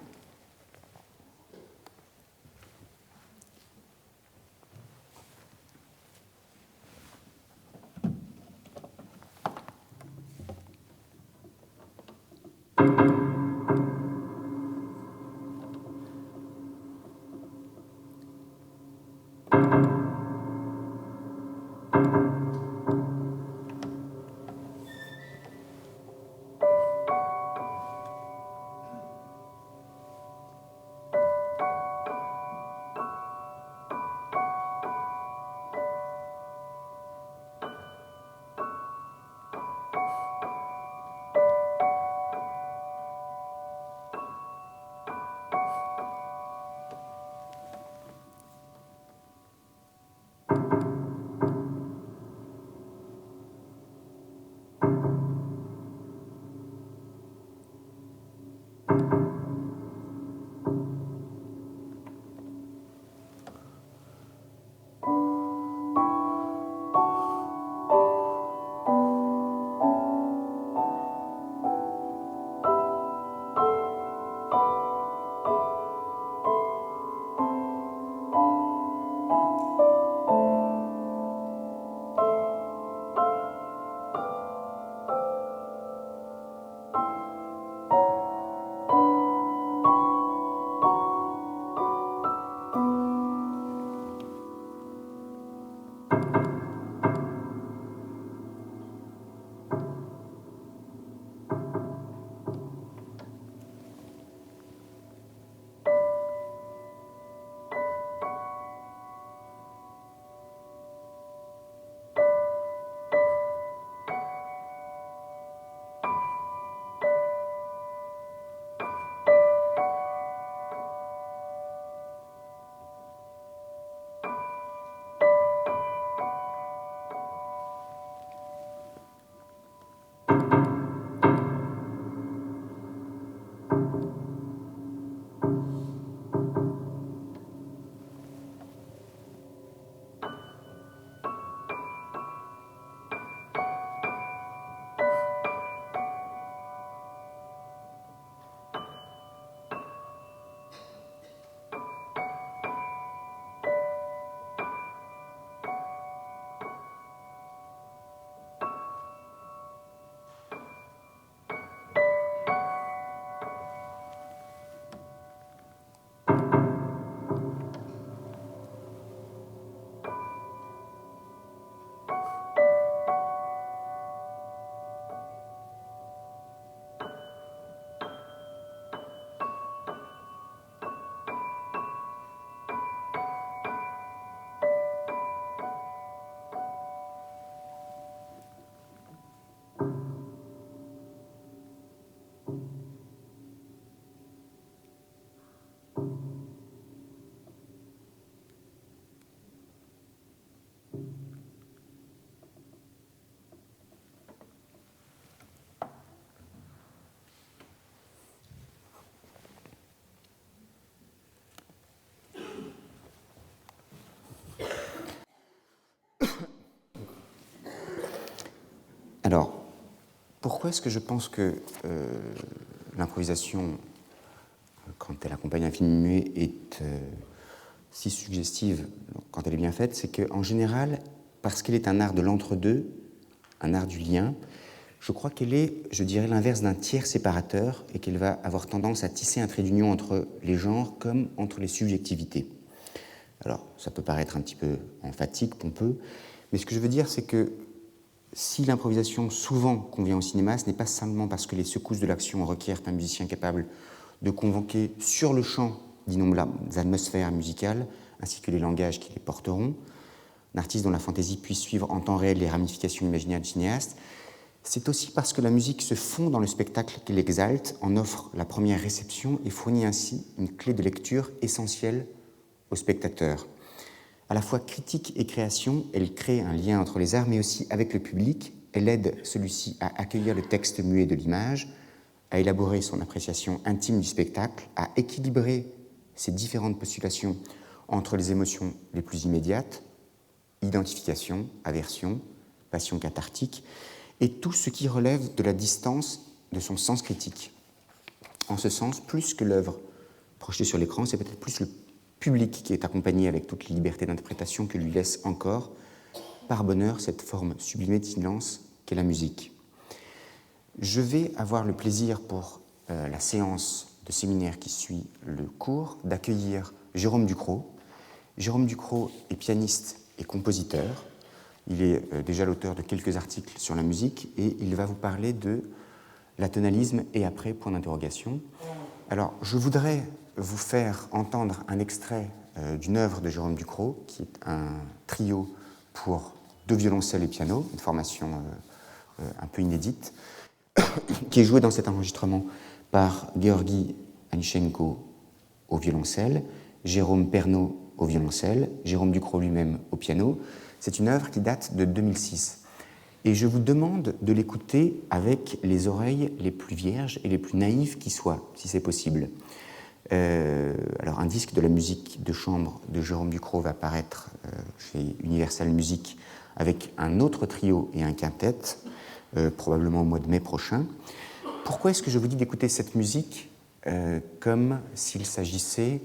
Alors, pourquoi est-ce que je pense que l'improvisation, quand elle accompagne un film muet, est si suggestive quand elle est bien faite? C'est qu'en général, parce qu'elle est un art de l'entre-deux, un art du lien, je crois qu'elle est, je dirais, l'inverse d'un tiers séparateur et qu'elle va avoir tendance à tisser un trait d'union entre les genres comme entre les subjectivités. Alors, ça peut paraître un petit peu emphatique, pompeux, mais ce que je veux dire, c'est que si l'improvisation souvent convient au cinéma, ce n'est pas simplement parce que les secousses de l'action requièrent un musicien capable de convoquer sur le champ d'innombrables atmosphères musicales, ainsi que les langages qui les porteront, un artiste dont la fantaisie puisse suivre en temps réel les ramifications imaginaires du cinéaste. C'est aussi parce que la musique se fond dans le spectacle qu'elle exalte, en offre la première réception et fournit ainsi une clé de lecture essentielle au spectateur. À la fois critique et création, elle crée un lien entre les arts, mais aussi avec le public. Elle aide celui-ci à accueillir le texte muet de l'image, à élaborer son appréciation intime du spectacle, à équilibrer ces différentes postulations entre les émotions les plus immédiates, identification, aversion, passion cathartique, et tout ce qui relève de la distance de son sens critique. En ce sens, plus que l'œuvre projetée sur l'écran, c'est peut-être plus le public qui est accompagné avec toute la liberté d'interprétation que lui laisse encore, par bonheur, cette forme sublimée de silence qu'est la musique. Je vais avoir le plaisir pour la séance de séminaire qui suit le cours d'accueillir Jérôme Ducrot. Jérôme Ducrot est pianiste et compositeur. Il est déjà l'auteur de quelques articles sur la musique et il va vous parler de l'atonalisme et après, point d'interrogation. Alors, je voudrais vous faire entendre un extrait d'une œuvre de Jérôme Ducrot, qui est un trio pour 2 violoncelles et piano, une formation un peu inédite, qui est jouée dans cet enregistrement par Georgi Anichenko au violoncelle, Jérôme Pernaut au violoncelle, Jérôme Ducrot lui-même au piano. C'est une œuvre qui date de 2006. Et je vous demande de l'écouter avec les oreilles les plus vierges et les plus naïves qui soient, si c'est possible. Alors, un disque de la musique de chambre de Jérôme Ducrot va paraître chez Universal Music avec un autre trio et un quintet, probablement au mois de mai prochain. Pourquoi est-ce que je vous dis d'écouter cette musique comme s'il s'agissait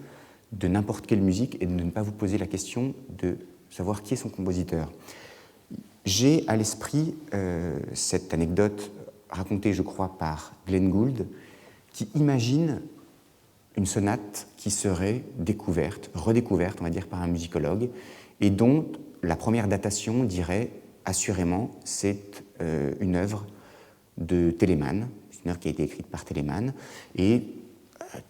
de n'importe quelle musique et de ne pas vous poser la question de savoir qui est son compositeur? J'ai à l'esprit cette anecdote racontée, je crois, par Glenn Gould, qui imagine une sonate qui serait découverte, redécouverte, on va dire, par un musicologue, et dont la première datation dirait assurément c'est une œuvre de Telemann, une œuvre qui a été écrite par Telemann, et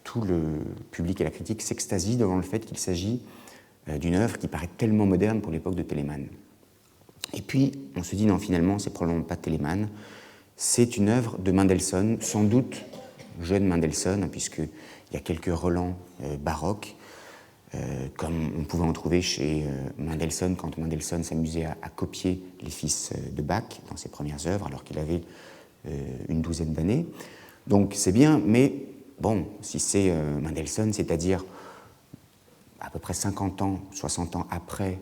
tout le public et la critique s'extasient devant le fait qu'il s'agit d'une œuvre qui paraît tellement moderne pour l'époque de Telemann. Et puis, on se dit non, finalement, c'est probablement pas Telemann, c'est une œuvre de Mendelssohn, sans doute jeune Mendelssohn, puisqu'il y a quelques relents baroques, comme on pouvait en trouver chez Mendelssohn, quand Mendelssohn s'amusait à copier les fils de Bach dans ses premières œuvres, alors qu'il avait une douzaine d'années. Donc c'est bien, mais bon, si c'est Mendelssohn, c'est-à-dire à peu près 50 ans, 60 ans après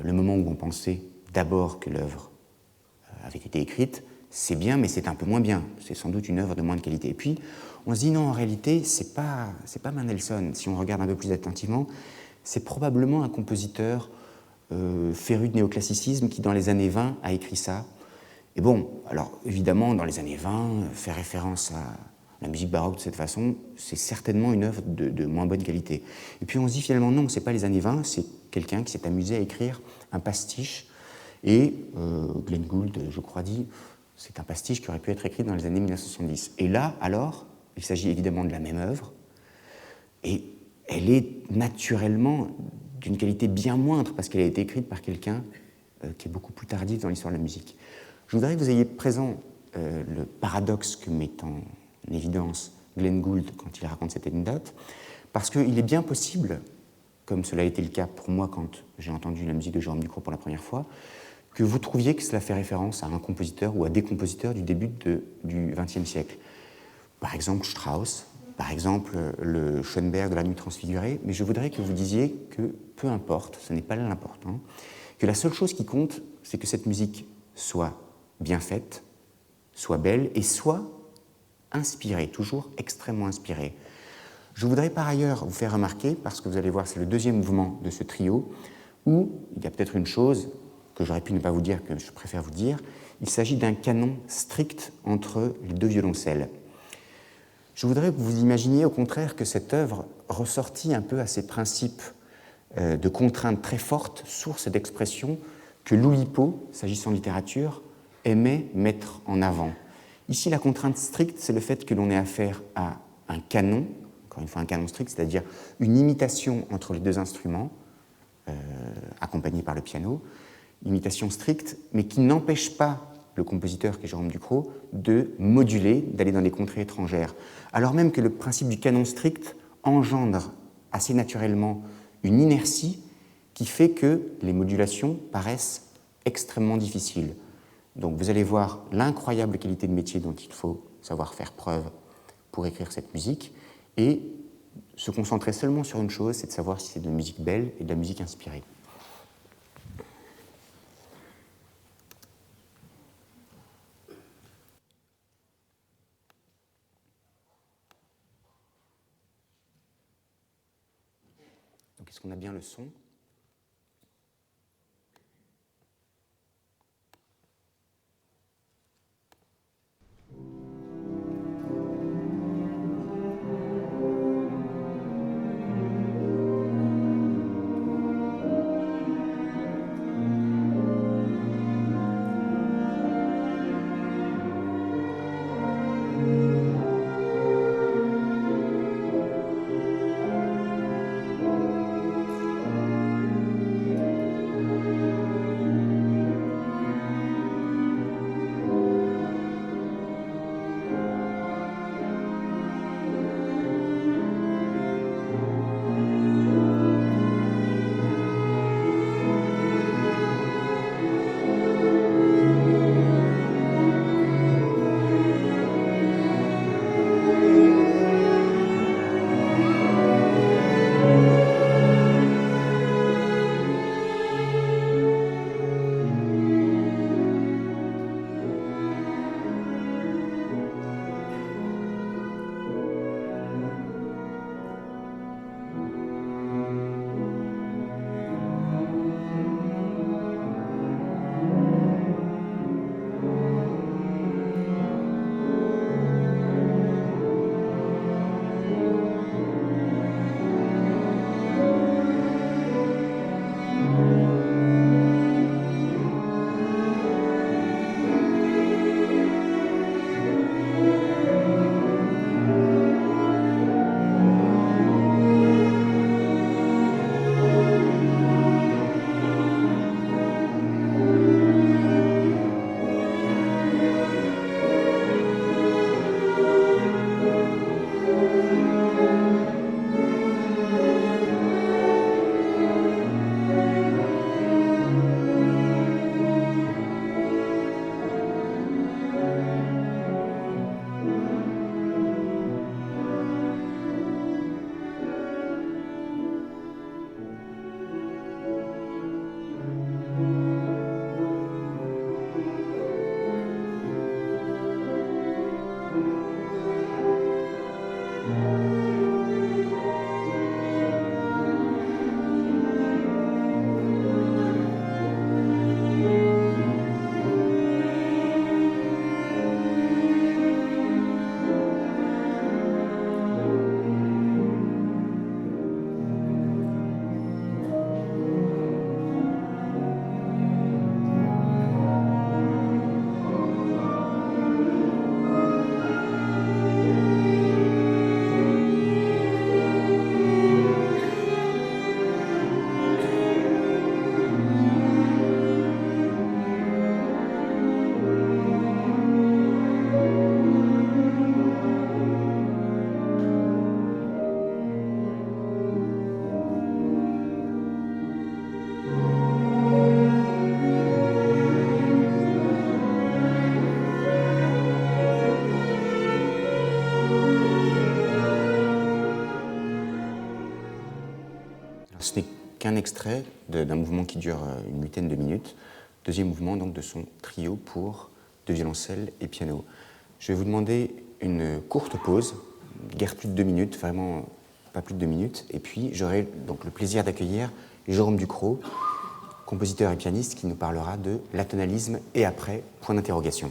le moment où on pensait d'abord que l'œuvre avait été écrite, c'est bien, mais c'est un peu moins bien. C'est sans doute une œuvre de moins de qualité. Et puis, on se dit non, en réalité, c'est pas Mendelssohn. Si on regarde un peu plus attentivement, c'est probablement un compositeur féru de néoclassicisme qui, dans les années 20, a écrit ça. Et bon, alors évidemment, dans les années 20, faire référence à la musique baroque de cette façon, c'est certainement une œuvre de moins bonne qualité. Et puis on se dit finalement non, c'est pas les années 20, c'est quelqu'un qui s'est amusé à écrire un pastiche. Et Glenn Gould, je crois, dit c'est un pastiche qui aurait pu être écrit dans les années 1970. Et là, alors, il s'agit évidemment de la même œuvre, et elle est naturellement d'une qualité bien moindre parce qu'elle a été écrite par quelqu'un qui est beaucoup plus tardif dans l'histoire de la musique. Je voudrais que vous ayez présent le paradoxe que met en évidence Glenn Gould quand il raconte cette anecdote, parce qu'il est bien possible, comme cela a été le cas pour moi quand j'ai entendu la musique de Jérôme Ducrot pour la première fois, que vous trouviez que cela fait référence à un compositeur ou à des compositeurs du début du XXe siècle. Par exemple Strauss, par exemple le Schoenberg de la Nuit transfigurée, mais je voudrais que vous disiez que peu importe, ce n'est pas là l'important, que la seule chose qui compte, c'est que cette musique soit bien faite, soit belle et soit inspirée, toujours extrêmement inspirée. Je voudrais par ailleurs vous faire remarquer, parce que vous allez voir, c'est le deuxième mouvement de ce trio, où il y a peut-être une chose que j'aurais pu ne pas vous dire, que je préfère vous dire. Il s'agit d'un canon strict entre les deux violoncelles. Je voudrais que vous imaginiez au contraire que cette œuvre ressortit un peu à ces principes de contraintes très fortes, sources d'expression, que Loulipo, s'agissant de littérature, aimait mettre en avant. Ici, la contrainte stricte, c'est le fait que l'on ait affaire à un canon, encore une fois un canon strict, c'est-à-dire une imitation entre les deux instruments, accompagnée par le piano, imitation stricte, mais qui n'empêche pas le compositeur, qui est Jérôme Ducrot, de moduler, d'aller dans des contrées étrangères. Alors même que le principe du canon strict engendre assez naturellement une inertie qui fait que les modulations paraissent extrêmement difficiles. Donc vous allez voir l'incroyable qualité de métier dont il faut savoir faire preuve pour écrire cette musique et se concentrer seulement sur une chose, c'est de savoir si c'est de la musique belle et de la musique inspirée. Donc est-ce qu'on a bien le son ? Ce n'est qu'un extrait d'un mouvement qui dure une huitaine de minutes. Deuxième mouvement donc de son trio pour deux violoncelles et piano. Je vais vous demander une courte pause, guère plus de 2 minutes, vraiment pas plus de 2 minutes, et puis j'aurai donc le plaisir d'accueillir Jérôme Ducrot, compositeur et pianiste qui nous parlera de l'atonalisme et après, point d'interrogation.